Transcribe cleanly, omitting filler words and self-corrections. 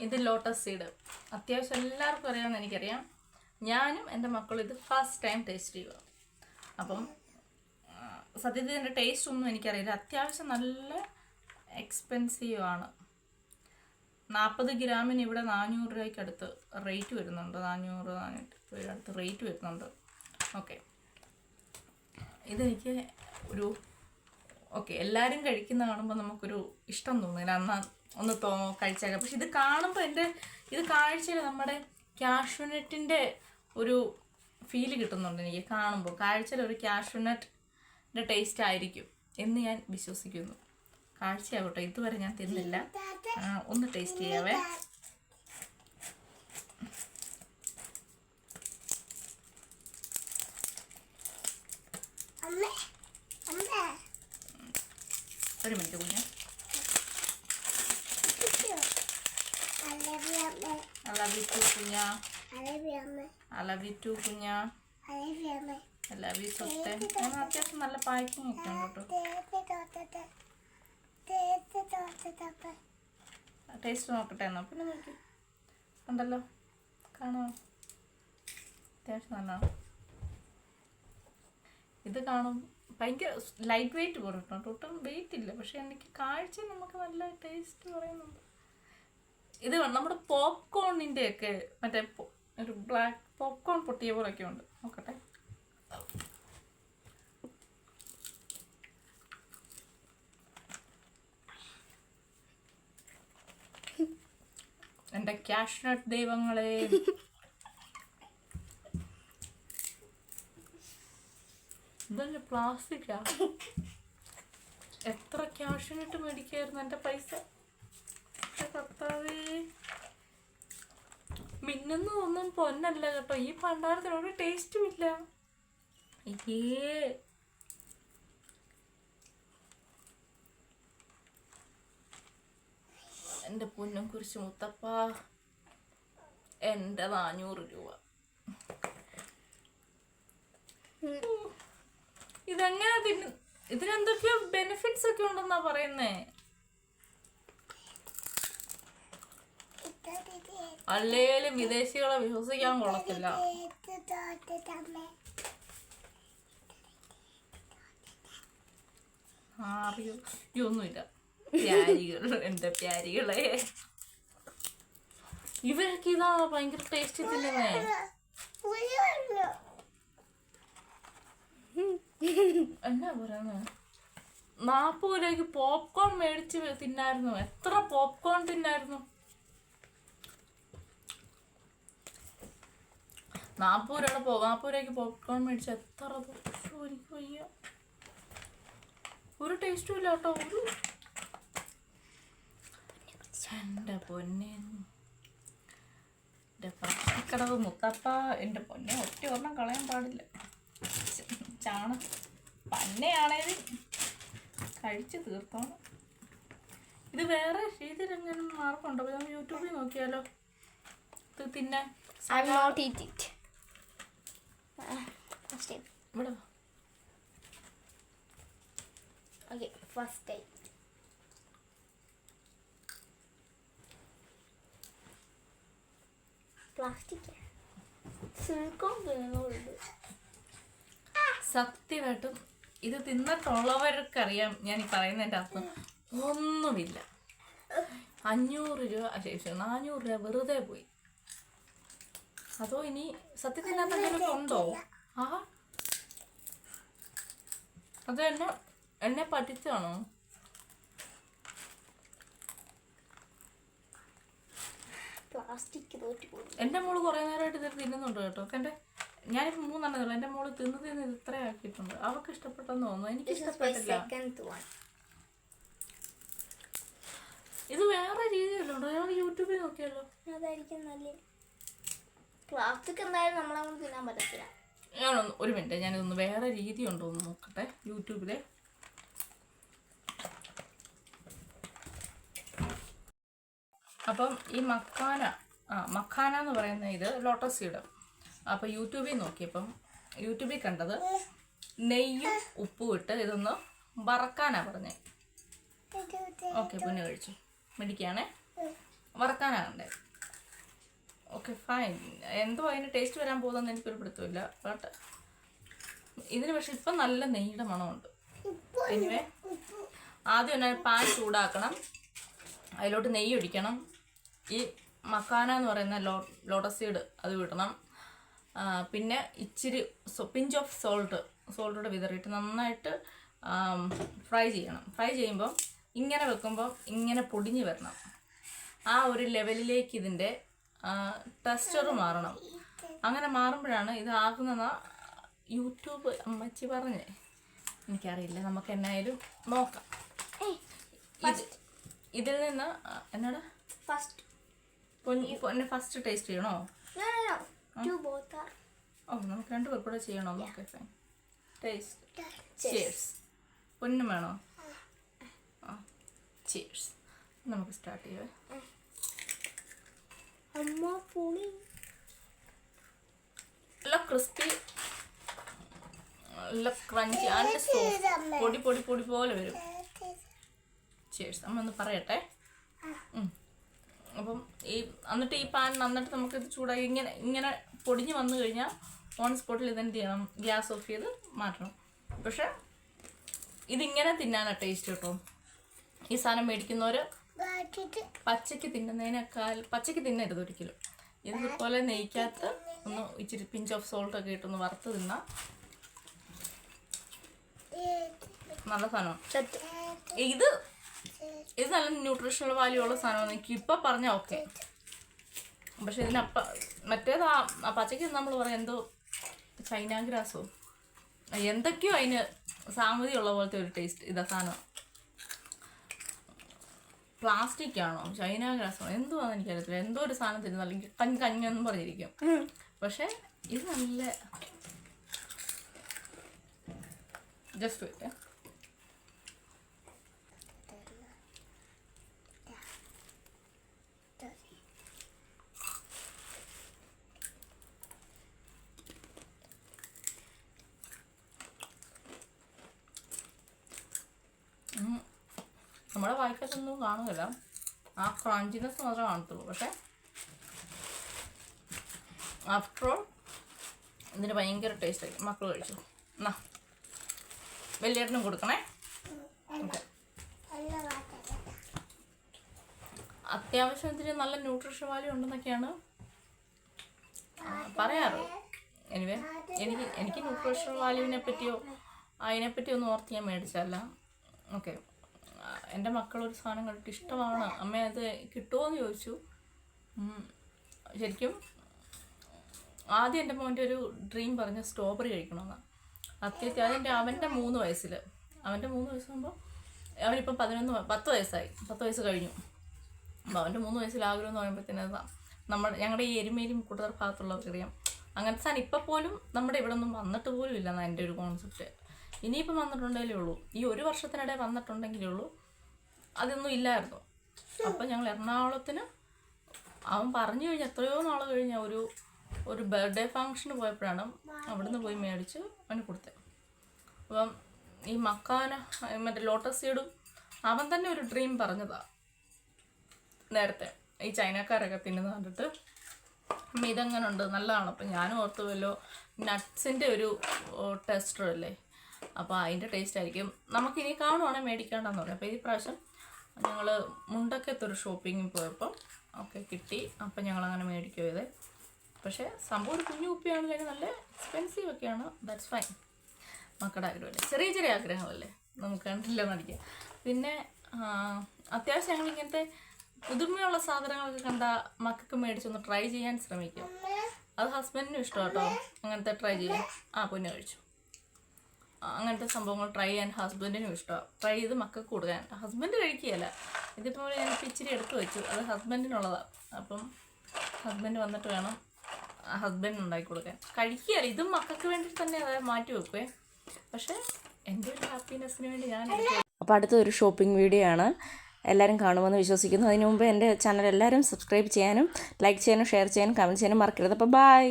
ഇത് lotus seed. അത്യാവശ്യം എല്ലാവർക്കും അറിയാമെന്ന് എനിക്കറിയാം. ഞാനും എൻ്റെ മക്കളും ഇത് ഫസ്റ്റ് ടൈം ടേസ്റ്റ് ചെയ്യുക. അപ്പം സത്യത്തിൽ ഇതിൻ്റെ ടേസ്റ്റ് ഒന്നും എനിക്കറിയില്ല. അത്യാവശ്യം നല്ല എക്സ്പെൻസീവ് ആണ്. 40 ഗ്രാമിന് ഇവിടെ 400 രൂപയ്ക്ക് അടുത്ത് റേറ്റ് വരുന്നുണ്ട്. 400-400 അടുത്ത് റേറ്റ് വരുന്നുണ്ട്. ഓക്കെ, ഇതെനിക്ക് ഒരു എല്ലാവരും കഴിക്കുന്ന കാണുമ്പോൾ നമുക്കൊരു ഇഷ്ടം തോന്നില്ല. ഒന്ന് കഴിച്ചേക്കാം. പക്ഷെ ഇത് കാണുമ്പോൾ ഇത് കാഴ്ചയിൽ നമ്മുടെ കാഷ്യൂനട്ടിൻ്റെ ഒരു ഫീല് കിട്ടുന്നുണ്ട് എനിക്ക് കാണുമ്പോൾ. കാഴ്ചയിൽ ഒരു കാഷ്യൂനട്ടിൻ്റെ ടേസ്റ്റ് ആയിരിക്കും എന്ന് ഞാൻ വിശ്വസിക്കുന്നു. കാഴ്ചയാവട്ടെ, ഇതുവരെ ഞാൻ തിന്നില്ല. ഒന്ന് ടേസ്റ്റ് ചെയ്യാവേ. ഒരു മിനിറ്റ് കുഞ്ഞ്. I love you too, കുഞ്ഞാ. I love you too, കുഞ്ഞാ. I love you സ്വത്തെ. അത്യാവശ്യം നല്ല പാക്കിങ് ഒക്കെ ഉണ്ട് കേട്ടോ. ടേസ്റ്റ് നോക്കട്ടെ എന്നാ. പിന്നെ നോക്കി ഉണ്ടല്ലോ, കാണാം. അത്യാവശ്യം നല്ലതാണ്. ഇത് കാണും ഭയങ്കര ലൈറ്റ് വെയിറ്റ് പോലെ കേട്ടോ. ഒട്ടും വെയിറ്റ് ഇല്ല. പക്ഷെ എനിക്ക് കാഴ്ച നമുക്ക് നല്ല ടേസ്റ്റ് പറയുന്നുണ്ട്. ഇത് നമ്മുടെ പോപ്കോണിൻ്റെ ഒക്കെ മറ്റേ ഒരു ബ്ലാക്ക് പോപ്കോൺ പൊട്ടിയ പോലെയൊക്കെ ഉണ്ട്. നോക്കട്ടെ. എൻ്റെ കാഷ്നട്ട് ദൈവങ്ങളെ, ഇതല്ലേ പ്ലാസ്റ്റിക്കാ? എത്ര കാഷ്നട്ട് മേടിക്കായിരുന്നു എൻ്റെ പൈസ. കർത്താവേ, മിന്നുന്നതൊന്നും പൊന്നല്ല കേട്ടോ. ഈ പണ്ടാരത്തിനൊരു ടേസ്റ്റും ഇല്ല. എൻ്റെ പൊന്നും കുരിശ് മുത്തപ്പ, എൻ്റെ 400 രൂപ. ഇതെങ്ങനെ ഇതിനെന്തൊക്കെയോ ബെനിഫിറ്റ്സ് ഒക്കെ ഉണ്ടെന്നാ പറയുന്നേ. അല്ലേലും വിദേശികളെ വിശ്വസിക്കാൻ കൊള്ളത്തില്ല. ഒന്നുമില്ല. പ്യാരികൾ, എൻ്റെ പ്യാരികളെ. ഇവരൊക്കെ ഇതാണോ ഭയങ്കര ടേസ്റ്റ് തിന്നുന്നേ? എന്നാ പറയുന്നത്? 40 രൂപയ്ക്ക് പോപ്കോൺ മേടിച്ച് തിന്നായിരുന്നു. എത്ര പോപ്കോൺ തിന്നായിരുന്നു? 40 രൂപയ്ക്ക് പോപ്കോൺ മേടിച്ച് എത്ര എനിക്ക് വയ്യ. ഒരു ടേസ്റ്റും ഇല്ല കേട്ടോ. എൻ്റെ പൊന്നെ, എൻ്റെ പച്ചക്കടവ് മുത്തപ്പ, എൻ്റെ പൊന്നെ, ഒറ്റ ഒരെണ്ണം കളയാൻ പാടില്ല. പന്നയാണേലും കഴിച്ച് തീർത്തോണം. ഇത് വേറെ രീതിയിൽ എങ്ങനെ മാർക്കുണ്ടോ? നമുക്ക് യൂട്യൂബിൽ നോക്കിയാലോ ഇത് തിന്നാൻ. ഇവിടെ ഫസ്റ്റ് ടൈം പ്ലാസ്റ്റിക് സത്യമായിട്ടും ഇത് തിന്നിട്ടുള്ളവർക്കറിയാം ഞാൻ ഈ പറയുന്നതിൻ്റെ അർത്ഥം. ഒന്നുമില്ല. 500 രൂപ ശേഷം 400 രൂപ വെറുതെ പോയി. അതോ ഇനി സത്യത്തിനകത്ത് എന്തെങ്കിലും ഉണ്ടോ? അത് എന്നെ പറ്റിച്ചാണോ? എൻ്റെ മോള് കുറേ നേരമായിട്ട് ഇത് തിന്നുന്നുണ്ട് കേട്ടോ. ഞാനിപ്പോൾ 3 എണ്ണതല്ലോ. എൻ്റെ മോള് തിന്ന് ഇത് ഇത്ര ആക്കിയിട്ടുണ്ട്. അവൾക്ക് ഇഷ്ടപ്പെട്ടെന്ന് തോന്നുന്നു. എനിക്ക് ഇഷ്ടപ്പെട്ടില്ല. ഇത് വേറെ രീതിയിലുണ്ടോ? ഞാൻ യൂട്യൂബിൽ നോക്കിയല്ലോ. അതായിരിക്കും നല്ല. പ്ലാസ്റ്റിക് എന്തായാലും നമ്മളെ തിന്നാൻ പറ്റത്തില്ല. ഒരു മിനിറ്റ്, ഞാനിതൊന്ന് വേറെ രീതി ഉണ്ടോ എന്ന് നോക്കട്ടെ യൂട്യൂബില്. അപ്പം ഈ മക്കാന എന്ന് പറയുന്ന ഇത് ലോട്ടസ് സീഡ്. അപ്പം യൂട്യൂബിൽ നോക്കിയപ്പം യൂട്യൂബിൽ കണ്ടത് നെയ്യും ഉപ്പും ഇട്ട് ഇതൊന്ന് വറക്കാനാ പറഞ്ഞേ. ഓക്കെ, പിന്നെ കഴിച്ചു മേടിക്കുകയാണേ. വറക്കാനാകണ്ടേ. Okay fine. എന്തോ അതിന് ടേസ്റ്റ് വരാൻ പോകുന്നതെന്ന് എനിക്കൊരു പിടുത്തമില്ല. ബട്ട് ഇതിന് പക്ഷെ ഇപ്പം നല്ല നെയ്യുടെ മണമുണ്ട്. എനിവേ ആദ്യം തന്നെ പാൻ ചൂടാക്കണം, അതിലോട്ട് നെയ്യ് ഒഴിക്കണം, ഈ മക്കാന എന്ന് പറയുന്ന ലോട്ടസ് സീഡ് അത് വിടണം, പിന്നെ ഇച്ചിരി പിഞ്ച് ഓഫ് സോൾട്ടോടെ വിതറിയിട്ട് നന്നായിട്ട് ഫ്രൈ ചെയ്യണം. ഫ്രൈ ചെയ്യുമ്പോൾ ഇങ്ങനെ വെക്കുമ്പോൾ ഇങ്ങനെ പൊടിഞ്ഞ് വരണം. ആ ഒരു ലെവലിലേക്ക് ഇതിൻ്റെ ടെക്സ്ചർ മാറണം. അങ്ങനെ മാറുമ്പോഴാണ് ഇത് ആകുന്ന യൂട്യൂബ് അമ്മച്ചി പറഞ്ഞേ, എനിക്കറിയില്ല, നമുക്ക് എന്നായാലും നോക്കാം. ഇതിൽ നിന്ന് എന്നോട് ഫസ്റ്റ് ടേസ്റ്റ് ചെയ്യണോ? ഓ നമുക്ക് 2 പേർ കൂടെ ചെയ്യണോ? Okay fine. ടേസ്റ്റ്. ചിയേഴ്സ്. പൊന്നും വേണോ? ആ ചിയേഴ്സ്. നമുക്ക് സ്റ്റാർട്ട് ചെയ്യാം. നല്ല ക്രിസ്പി, നല്ല ക്രഞ്ചി ആൻഡ് സോഫ്റ്റ്, പൊടി പൊടി പൊടി പോലെ വരും. ചിയേഴ്സ്. അമ്മ ഒന്ന് പറയട്ടെ. അപ്പം എന്നിട്ട് ഈ പാൻ നന്നിട്ട് നമുക്കിത് ചൂടാക്കി ഇങ്ങനെ പൊടിഞ്ഞ് വന്നു കഴിഞ്ഞാൽ ഓൺ സ്പോട്ടിൽ ഇതെന്ത് ചെയ്യണം? ഗ്യാസ് ഓഫ് ചെയ്ത് മാറ്റണം. പക്ഷെ ഇതിങ്ങനെ തിന്നാനാണ് ടേസ്റ്റ് കേട്ടോ. ഈ സാധനം മേടിക്കുന്നവർ പച്ചയ്ക്ക് തിന്നുന്നതിനേക്കാൾ പച്ചയ്ക്ക് തിന്നരുത് ഒരിക്കലും. ഇതുപോലെ നെയ്ക്കകത്ത് ഒന്ന് ഇച്ചിരി പിഞ്ച് ഓഫ് സോൾട്ടൊക്കെ ഇട്ടൊന്ന് വറുത്ത് തിന്നാം. നല്ല സാധനമാണ് ഇത്. ഇത് നല്ല ന്യൂട്രീഷണൽ വാല്യൂ ഉള്ള സാധനമാണ്. എനിക്ക് ഇപ്പം പറഞ്ഞാൽ ഓക്കെ. പക്ഷെ മറ്റേത് ആ പച്ചയ്ക്ക് നമ്മൾ പറയാം എന്തോ ചൈന ഗ്രാസോ എന്തൊക്കെയോ അതിന് സാമതി ഉള്ള പോലത്തെ ഒരു ടേസ്റ്റ്. ഇതാ സാധനം പ്ലാസ്റ്റിക് ആണോ ചൈന ഗ്രാസോ എന്തുവാന്ന് എനിക്കറിയത്തില്ല. എന്തോ ഒരു സാധനം തരുന്നു, അല്ലെങ്കിൽ കഞ്ഞെന്നും പറഞ്ഞിരിക്കും. പക്ഷെ ഇത് നല്ല ജസ്റ്റ് വെയിറ്റ്. നമ്മുടെ വായിക്കത്തൊന്നും കാണുകയില്ല, ആ ക്രഞ്ചിനെസ് മാത്രമേ കാണത്തുള്ളൂ. പക്ഷെ ആഫ്റ്റർ ഓൾ ഇതിന് ഭയങ്കര ടേസ്റ്റ് ആയിരിക്കും. മക്കൾ കഴിച്ചു. എന്നാ വലിയേട്ടനും കൊടുക്കണേ. ഓക്കെ. അത്യാവശ്യം ഇതിന് നല്ല ന്യൂട്രീഷൻ വാല്യൂ ഉണ്ടെന്നൊക്കെയാണ് പറയാറ്. എനിവേ എനിക്ക് ന്യൂട്രീഷൻ വാല്യൂവിനെ പറ്റിയോ അതിനെപ്പറ്റിയോ ഒന്നും ഓർത്ത് ഞാൻ മേടിച്ചല്ല. ഓക്കെ. എൻ്റെ മക്കളൊരു സാധനം കണ്ടിട്ട് ഇഷ്ടമാണ് അമ്മ അത് കിട്ടുമോ എന്ന് ചോദിച്ചു. ശരിക്കും ആദ്യം എൻ്റെ മോൻ്റെ ഒരു ഡ്രീം പറഞ്ഞ സ്ട്രോബെറി കഴിക്കണമെന്നാണ്. അത്യാവശ്യം അവൻ്റെ 3 വയസ്സിൽ, അവൻ്റെ 3 വയസ്സാകുമ്പോൾ അവനിപ്പം 10 വയസ്സായി, 10 വയസ്സ് കഴിഞ്ഞു. അപ്പോൾ അവൻ്റെ 3 വയസ്സിൽ ആഗ്രഹം എന്ന് പറയുമ്പോഴത്തേന് ഞങ്ങളുടെ ഈ എരുമേലും കൂടുതൽ ഭാഗത്തുള്ളവർക്കറിയാം അങ്ങനത്തെ സാധനം ഇപ്പം പോലും നമ്മുടെ ഇവിടെ ഒന്നും വന്നിട്ട് പോലും ഇല്ലെന്നാണ് എൻ്റെ ഒരു കോൺസെപ്റ്റ്. ഇനിയിപ്പം വന്നിട്ടുണ്ടെങ്കിലേ ഉള്ളൂ, ഈ 1 വർഷത്തിനിടെ വന്നിട്ടുണ്ടെങ്കിലേ ഉള്ളൂ. അതൊന്നും ഇല്ലായിരുന്നു. അപ്പം ഞങ്ങൾ എറണാകുളത്തിന് അവൻ പറഞ്ഞു കഴിഞ്ഞ് എത്രയോ നാൾ കഴിഞ്ഞ ഒരു ബർത്ത്ഡേ ഫങ്ഷന് പോയപ്പോഴാണ് അവിടുന്ന് പോയി മേടിച്ച് അവന് കൊടുത്തത്. അപ്പം ഈ മക്കാന മറ്റേ ലോട്ടസ് സീഡും അവൻ തന്നെ ഒരു ഡ്രീം പറഞ്ഞതാണ് നേരത്തെ. ഈ ചൈനക്കാരൊക്കെ തിന്നുന്നത് കണ്ടിട്ട് അമ്മ ഇതെങ്ങനെ ഉണ്ട് നല്ലതാണ്. അപ്പം ഞാനും ഓർത്തുവല്ലോ നട്ട്സിൻ്റെ ഒരു ടെസ്റ്റർ അല്ലേ, അപ്പോൾ അതിൻ്റെ ടേസ്റ്റ് ആയിരിക്കും. നമുക്കിനി കാണുവാണെങ്കിൽ മേടിക്കേണ്ടെന്ന് പറയും. അപ്പോൾ ഈ പ്രാവശ്യം ഞങ്ങൾ മുണ്ടക്കത്തൊരു ഷോപ്പിങ്ങിൽ പോയപ്പോൾ ഒക്കെ കിട്ടി. അപ്പം ഞങ്ങളങ്ങനെ മേടിക്കുക ചെയ്തേ. പക്ഷേ സംഭവം ഒരു കുഞ്ഞു കുപ്പിയാണെങ്കിലും നല്ല എക്സ്പെൻസീവ് ഒക്കെയാണ്. That's fine. മക്കളുടെ ആഗ്രഹമല്ലേ, ചെറിയ ചെറിയ ആഗ്രഹമല്ലേ, നമുക്ക് കണ്ടില്ല നടിക്കുക. പിന്നെ അത്യാവശ്യം ഞങ്ങളിങ്ങനത്തെ പുതുമയുള്ള സാധനങ്ങളൊക്കെ കണ്ടാൽ മക്കൾക്ക് മേടിച്ചൊന്ന് ട്രൈ ചെയ്യാൻ ശ്രമിക്കും. അത് ഹസ്ബൻഡിനും ഇഷ്ടം കേട്ടോ അങ്ങനത്തെ ട്രൈ ചെയ്യാൻ. പൊന്നു കഴിച്ചു. അങ്ങനത്തെ സംഭവങ്ങൾ ട്രൈ ചെയ്യാൻ ഹസ്ബൻഡിനും ഇഷ്ടമാണ്. ട്രൈ ചെയ്ത് മക്കൾക്ക് കൊടുക്കാൻ. ഹസ്ബൻഡ് കഴിക്കുകയല്ല. ഇതിപ്പോൾ ഞാനിപ്പോൾ ഇച്ചിരി എടുത്ത് വെച്ചു, അത് ഹസ്ബൻഡിനുള്ളതാണ്. അപ്പം ഹസ്ബൻഡ് വന്നിട്ട് വേണം ഹസ്ബൻഡിന് ഉണ്ടാക്കി കൊടുക്കാൻ. കഴിക്കുകയല്ല, ഇതും മക്കൾക്ക് വേണ്ടി തന്നെ അതായത് മാറ്റി വെക്കുവേ. പക്ഷേ എൻ്റെ ഒരു ഹാപ്പിനെസ്സിന് വേണ്ടി ഞാൻ. അപ്പോൾ അടുത്തൊരു ഷോപ്പിംഗ് വീഡിയോ ആണ്, എല്ലാവരും കാണുമെന്ന് വിശ്വസിക്കുന്നു. അതിനു മുമ്പ് എൻ്റെ ചാനൽ എല്ലാവരും സബ്സ്ക്രൈബ് ചെയ്യാനും ലൈക്ക് ചെയ്യാനും ഷെയർ ചെയ്യാനും കമൻറ്റ് ചെയ്യാനും മറക്കരുത്. അപ്പോൾ ബൈ.